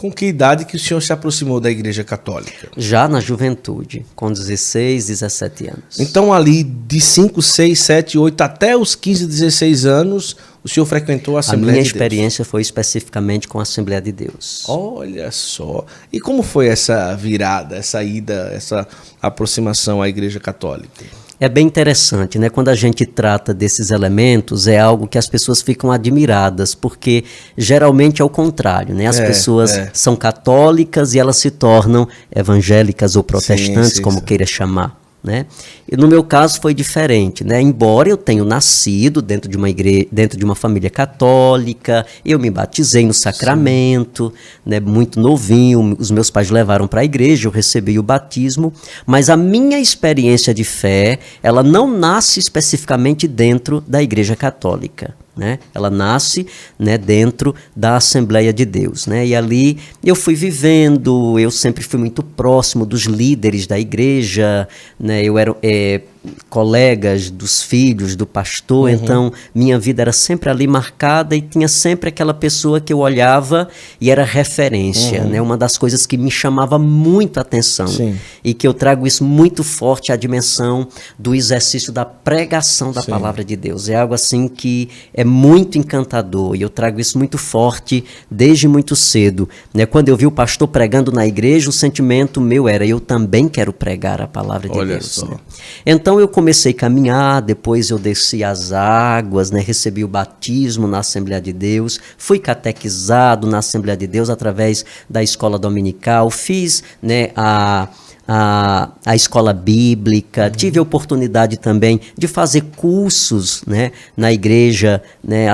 Com que idade que o senhor se aproximou da Igreja Católica? Já na juventude, com 16, 17 anos. Então ali de 5, 6, 7, 8 até os 15, 16 anos, o senhor frequentou a Assembleia de Deus? A minha experiência foi especificamente com a Assembleia de Deus. Olha só. E como foi essa virada, essa ida, essa aproximação à Igreja Católica? É bem interessante, né? Quando a gente trata desses elementos, é algo que as pessoas ficam admiradas, porque geralmente é o contrário, né? As pessoas são católicas e elas se tornam evangélicas ou protestantes, como queira chamar. Né? E no meu caso foi diferente, né? Embora eu tenha nascido dentro de uma igreja, dentro de uma família católica, eu me batizei no sacramento, né? Muito novinho, os meus pais levaram para a igreja, eu recebi o batismo, mas a minha experiência de fé, ela não nasce especificamente dentro da Igreja Católica. Né? Ela nasce, né, dentro da Assembleia de Deus, né? E ali eu fui vivendo, eu sempre fui muito próximo dos líderes da igreja, né? Eu era colegas dos filhos do pastor, então minha vida era sempre ali marcada e tinha sempre aquela pessoa que eu olhava e era referência, né? Uma das coisas que me chamava muito a atenção e que eu trago isso muito forte, a dimensão do exercício da pregação da palavra de Deus. É algo assim que é muito encantador e eu trago isso muito forte desde muito cedo, né? Quando eu vi o pastor pregando na igreja, o sentimento meu era, eu também quero pregar a palavra de Deus. Né? Então eu comecei a caminhar, depois eu desci as águas, né? Recebi o batismo na Assembleia de Deus, fui catequizado na Assembleia de Deus através da escola dominical, fiz, né, a escola bíblica, tive a oportunidade também de fazer cursos, né, na igreja, né,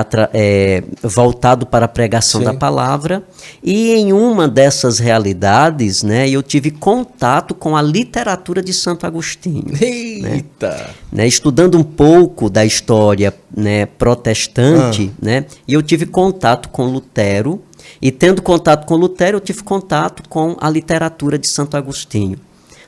voltado para a pregação da palavra, e em uma dessas realidades, né, eu tive contato com a literatura de Santo Agostinho. Eita! Né, estudando um pouco da história, né, protestante, né, e eu tive contato com Lutero, e tendo contato com Lutero, eu tive contato com a literatura de Santo Agostinho.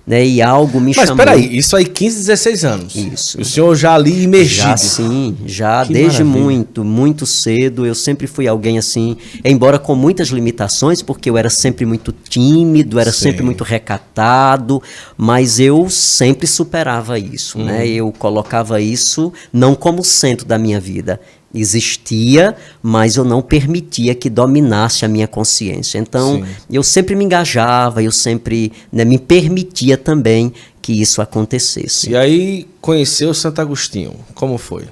Né, e algo me chamou... Mas peraí, isso aí 15, 16 anos. Isso. O senhor já ali imergido. Já sim, já Que desde maravilha. muito cedo. Eu sempre fui alguém assim, embora com muitas limitações, porque eu era sempre muito tímido, era sempre muito recatado, mas eu sempre superava isso, né? Eu colocava isso não como centro da minha vida. Existia, mas eu não permitia que dominasse a minha consciência. Então, eu sempre me engajava, eu sempre, né, me permitia também que isso acontecesse. E aí conheceu Santo Agostinho. Como foi?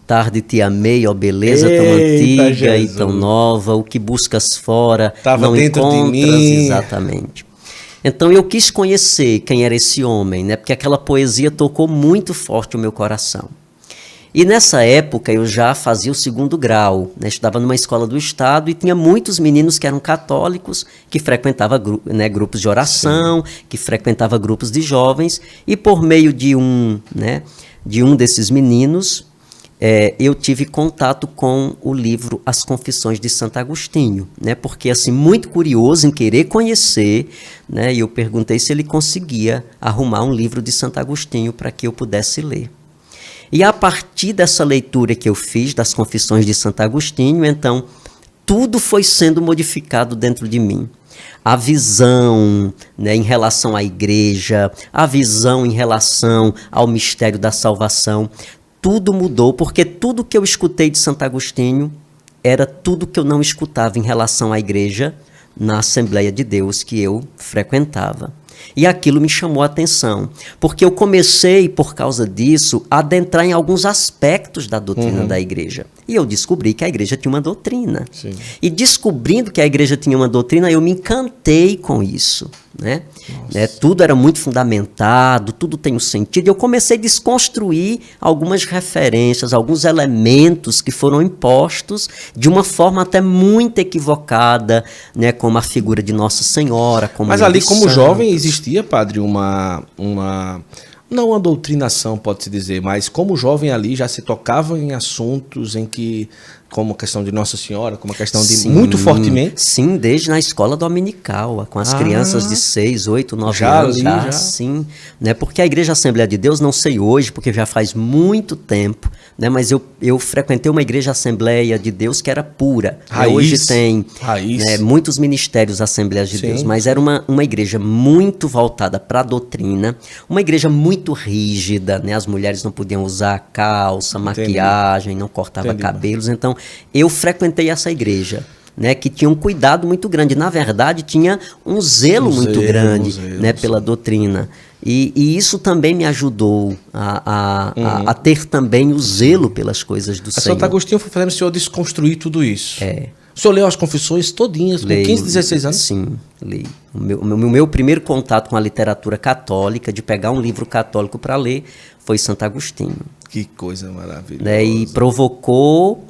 Tarde te amei, ó beleza tão Eita, antiga Jesus. e tão nova, o que buscas fora Tava não dentro de encontras mim. exatamente. Então eu quis conhecer quem era esse homem, né? Porque aquela poesia tocou muito forte o meu coração. E nessa época eu já fazia o 2º grau, né? Estudava numa escola do estado e tinha muitos meninos que eram católicos, que frequentavam grupos de oração, que frequentavam grupos de jovens, e por meio de um desses meninos, eu tive contato com o livro As Confissões de Santo Agostinho, né? Porque assim, muito curioso em querer conhecer, né? E eu perguntei se ele conseguia arrumar um livro de Santo Agostinho para que eu pudesse ler. E a partir dessa leitura que eu fiz das Confissões de Santo Agostinho, então, tudo foi sendo modificado dentro de mim. A visão, né, em relação à igreja, a visão em relação ao mistério da salvação, tudo mudou, porque tudo que eu escutei de Santo Agostinho era tudo que eu não escutava em relação à igreja na Assembleia de Deus que eu frequentava. E aquilo me chamou a atenção, porque eu comecei, por causa disso, a adentrar em alguns aspectos da doutrina da igreja. E eu descobri que a igreja tinha uma doutrina. Sim. E descobrindo que a igreja tinha uma doutrina, eu me encantei com isso. Né? Tudo era muito fundamentado, tudo tem um sentido. E eu comecei a desconstruir algumas referências, alguns elementos que foram impostos de uma forma até muito equivocada, né? Como a figura de Nossa Senhora. Mas ali, como jovem, existia, padre, não uma doutrinação, pode-se dizer, mas como jovem ali já se tocava em assuntos em que como a questão de Nossa Senhora, como a questão de muito fortemente? Sim, desde na escola dominical, com as crianças de 6, 8, 9 anos. Já. Sim, né? Porque a Igreja Assembleia de Deus, não sei hoje, porque já faz muito tempo, né? Mas eu frequentei uma Igreja Assembleia de Deus que era pura. Raiz, hoje tem raiz. Muitos ministérios Assembleias de Deus, mas era uma igreja muito voltada para a doutrina, uma igreja muito rígida, né? As mulheres não podiam usar calça, maquiagem, não cortava cabelos, então eu frequentei essa igreja, né, que tinha um cuidado muito grande. Na verdade, tinha um zelo muito grande, né, pela doutrina. E isso também me ajudou a ter também o zelo pelas coisas do Senhor. Santo Agostinho foi fazendo o senhor desconstruir tudo isso. O senhor leu as confissões todinhas, com 15, 16 anos? Sim, li. O meu primeiro contato com a literatura católica, de pegar um livro católico para ler, foi Santo Agostinho. Que coisa maravilhosa. Né, e provocou,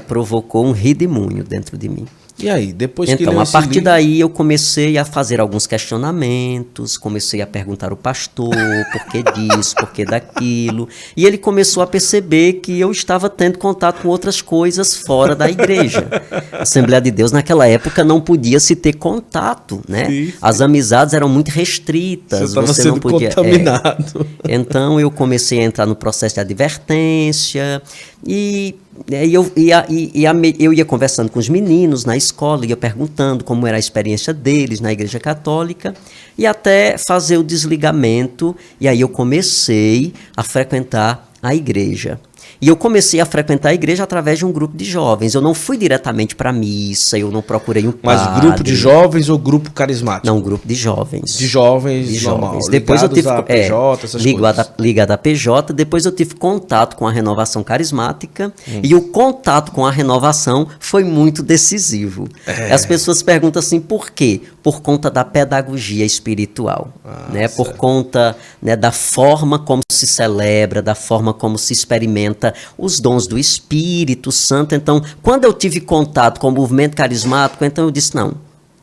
provocou um redemoinho dentro de mim. E aí, depois que então, a partir daí eu comecei a fazer alguns questionamentos, comecei a perguntar ao pastor por que disso, por que daquilo, e ele começou a perceber que eu estava tendo contato com outras coisas fora da igreja. A Assembleia de Deus naquela época não podia se ter contato, né? Sim. As amizades eram muito restritas, você não podia. Contaminado. Então eu comecei a entrar no processo de advertência e eu ia conversando com os meninos na escola, ia perguntando como era a experiência deles na Igreja Católica, e até fazer o desligamento, e aí eu comecei a frequentar a igreja. E eu comecei a frequentar a igreja através de um grupo de jovens. Eu não fui diretamente para a missa, eu não procurei um padre. Mas grupo de jovens ou grupo carismático? Não, grupo de jovens. De jovens normal. Depois eu tive a PJ, essas coisas. Ligado à PJ, depois eu tive contato com a renovação carismática, e o contato com a renovação foi muito decisivo. As pessoas perguntam assim, por quê? Por conta da pedagogia espiritual, né? Por conta, né, da forma como se celebra, da forma como se experimenta os dons do Espírito Santo. Então, quando eu tive contato com o movimento carismático, então eu disse, não,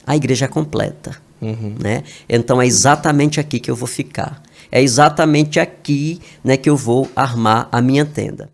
a igreja é completa. Né? Então, é exatamente aqui que eu vou ficar. É exatamente aqui, né, que eu vou armar a minha tenda.